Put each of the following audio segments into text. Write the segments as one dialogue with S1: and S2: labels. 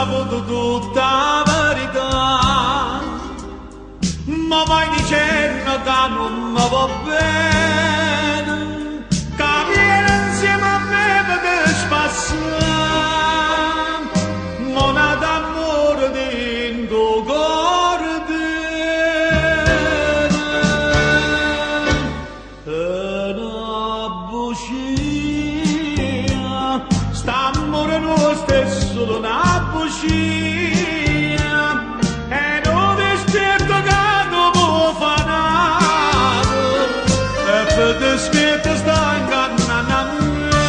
S1: saputo tutta la verità, ma vai dicendo che non mi va bene, che viene insieme a me per spassare, mona d'amore dentro cuore e una bugia, st'amore nostro è solo una bugia, e non despierto che non può fare, e per despierto sta ingannando a me,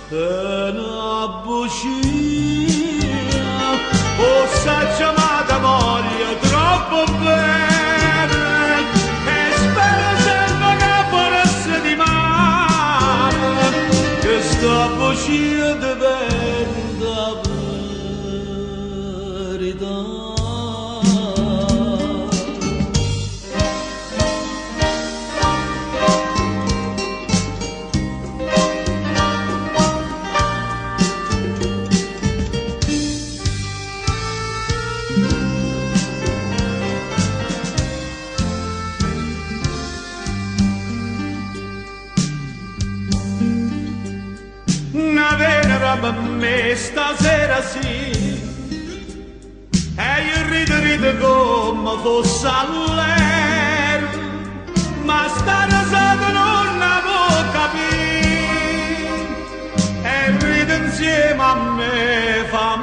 S1: è una bugia, oh sa chiamata voglia troppo bene, e spero sempre che forse di male, questa bugia diventa verità. Una vera roba per me stasera sì, e io rido come fosse all'aereo, ma sta rosata non la può capire, e ride insieme a me fa